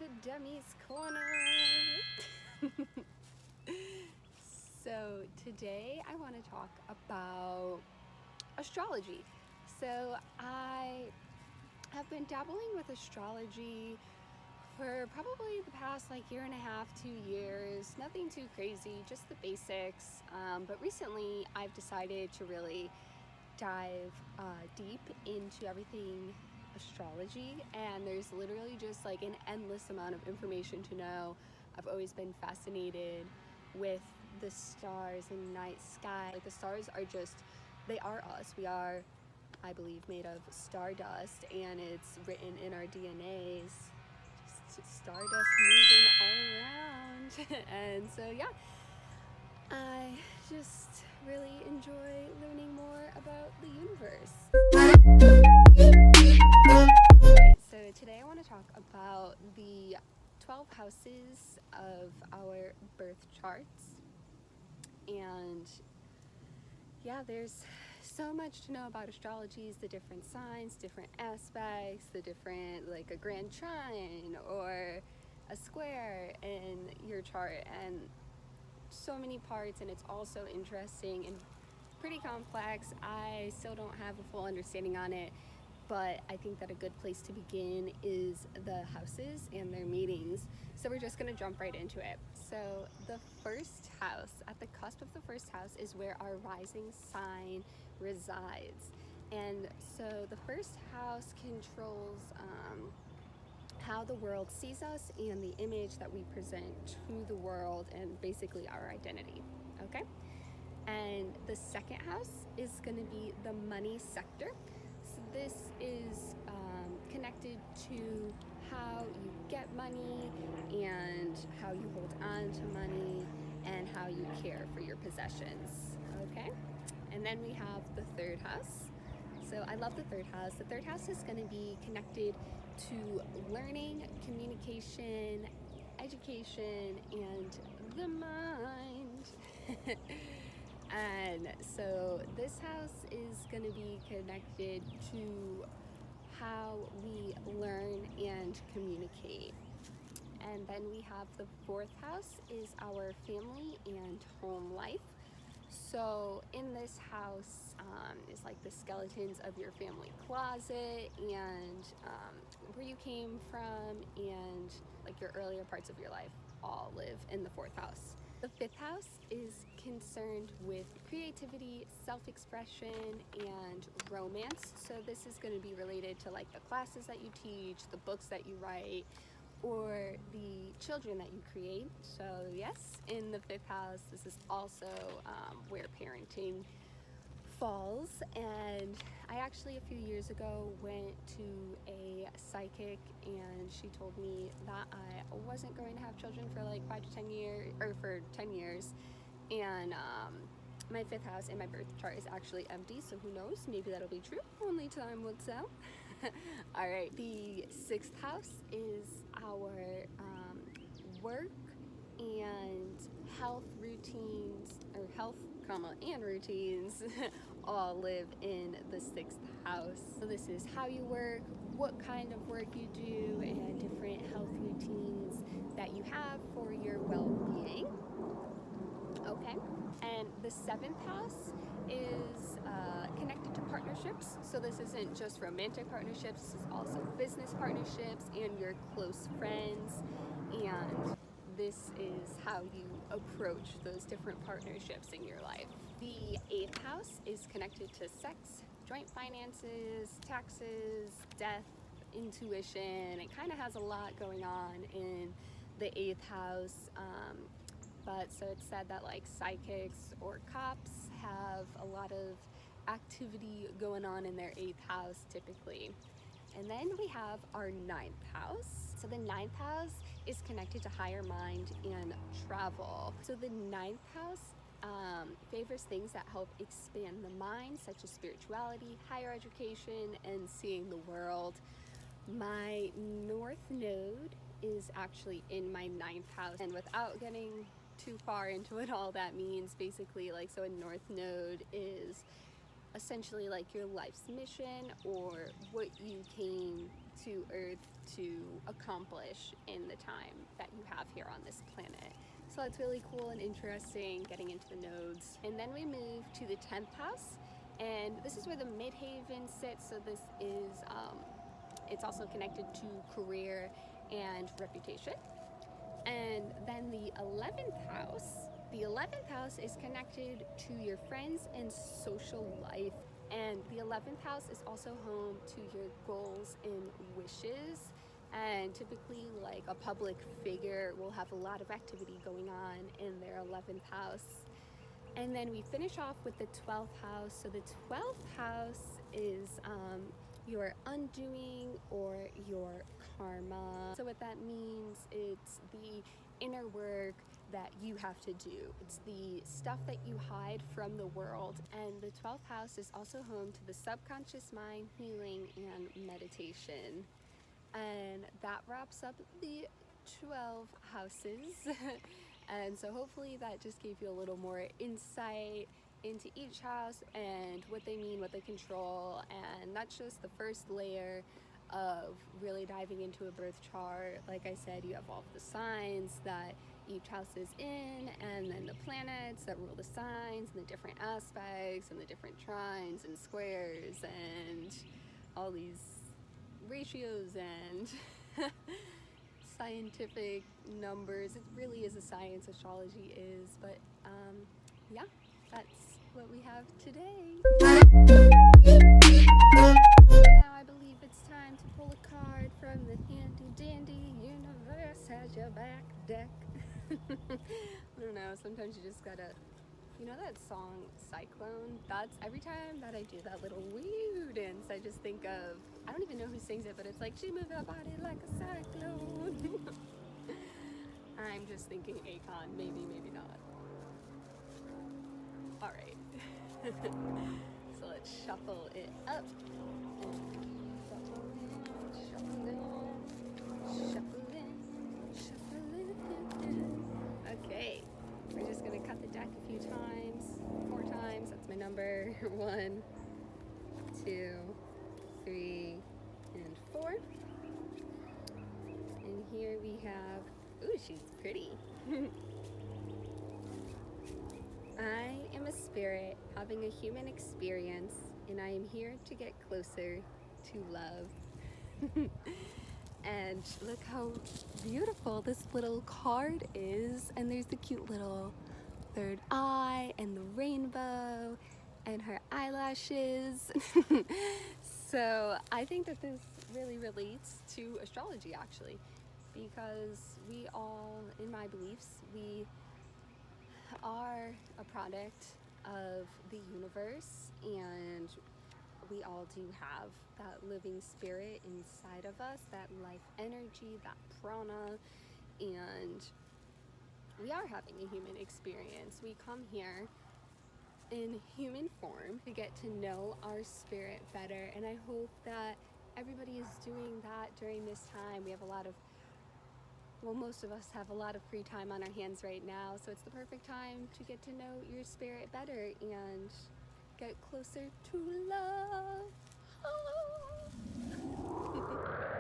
to Demi's Corner. So today I want to talk about astrology. So I have been dabbling with astrology for probably the past year and a half, 2 years. Nothing too crazy, just the basics. But recently I've decided to really dive deep into everything astrology, and there's literally just an endless amount of information to know. I've always been fascinated with the stars and night sky. The stars are they are us. We are, I believe, made of stardust, and it's written in our DNAs. Just stardust moving all around. And so yeah, I just really enjoy learning more about the universe. So today I want to talk about the 12 houses of our birth charts. And yeah, there's so much to know about astrology, the different signs, different aspects, the different, a grand trine or a square in your chart, and so many parts, and it's also interesting and pretty complex. I still don't have a full understanding on it, but I think that a good place to begin is the houses and their meetings. So we're just going to jump right into it. So the first house, at the cusp of the first house, is where our rising sign resides. And so the first house controls how the world sees us and the image that we present to the world, and basically our identity. Okay? And the second house is going to be the money sector. So this is connected to how you get money and how you hold on to money and how you care for your possessions. Okay? And then we have the third house. So I love the third house. The third house is going to be connected to learning, communication, education, and the mind. And so this house is going to be connected to how we learn and communicate. And then we have the fourth house is our family and home life. So in this house is the skeletons of your family closet, and where you came from, and your earlier parts of your life all live in the fourth house. The fifth house is concerned with creativity, self-expression, and romance. So this is going to be related to the classes that you teach, the books that you write, or the children that you create. So yes, in the fifth house, this is also where parenting falls. And I actually, a few years ago, went to a psychic, and she told me that I wasn't going to have children for 5 to 10 years, or for 10 years. And my fifth house in my birth chart is actually empty, so who knows, maybe that'll be true. Only time will tell. All right, the sixth house is our work and health routines, or health, and routines all live in the sixth house. So this is how you work, what kind of work you do, and different health routines that you have for your well-being. Okay, and the seventh house is connected to partnerships. So this isn't just romantic partnerships, this is also business partnerships and your close friends, and this is how you approach those different partnerships in your life. The eighth house is connected to sex, joint finances, taxes, death, intuition. It kind of has a lot going on in the eighth house. But so it's said that psychics or cops have a lot of activity going on in their eighth house typically. And then we have our ninth house. So the ninth house is connected to higher mind and travel. So the ninth house favors things that help expand the mind, such as spirituality, higher education, and seeing the world. My north node is actually in my ninth house, and without getting too far into what all that means, basically so a north node is essentially like your life's mission or what you came to Earth to accomplish in the time that you have here on this planet. So it's really cool and interesting getting into the nodes. And then we move to the 10th house, and this is where the midhaven sits. So this is, it's also connected to career and reputation. And then the 11th house is connected to your friends and social life. And the 11th house is also home to your goals and wishes. And typically, like a public figure will have a lot of activity going on in their 11th house. And then we finish off with the 12th house. So the 12th house is your undoing or your karma. So what that means, it's the inner work that you have to do. It's the stuff that you hide from the world. And the 12th house is also home to the subconscious mind, healing, and meditation. And that wraps up the 12 houses. And so hopefully that just gave you a little more insight into each house and what they mean, what they control. And that's just the first layer of really diving into a birth chart. Like I said, you have all of the signs that each house is in, and then the planets that rule the signs, and the different aspects, and the different trines and squares, and all these ratios and scientific numbers. It really is a science, astrology is, but yeah, that's what we have today. Now I believe it's time to pull a card from the handy dandy universe has your back deck. I don't know, sometimes you just gotta, you know that song Cyclone? That's every time that I do that little woo dance, I just think of, I don't even know who sings it, but it's like, she moved her body like a cyclone. I'm just thinking Akon, maybe, maybe not. Alright. So let's shuffle it up. Okay, we're just gonna cut the deck a few times, 4 times, that's my number. 1, 2, 3, and 4. And here we have, ooh, she's pretty. I am a spirit having a human experience, and I am here to get closer to love. And look how beautiful this little card is, and there's the cute little third eye and the rainbow and her eyelashes. So I think that this really relates to astrology, actually, because we all, in my beliefs, we are a product of the universe, and we all do have that living spirit inside of us, that life energy, that prana, and we are having a human experience. We come here in human form to get to know our spirit better, and I hope that everybody is doing that during this time. We have a lot of, well, most of us have a lot of free time on our hands right now, so it's the perfect time to get to know your spirit better and get closer to love.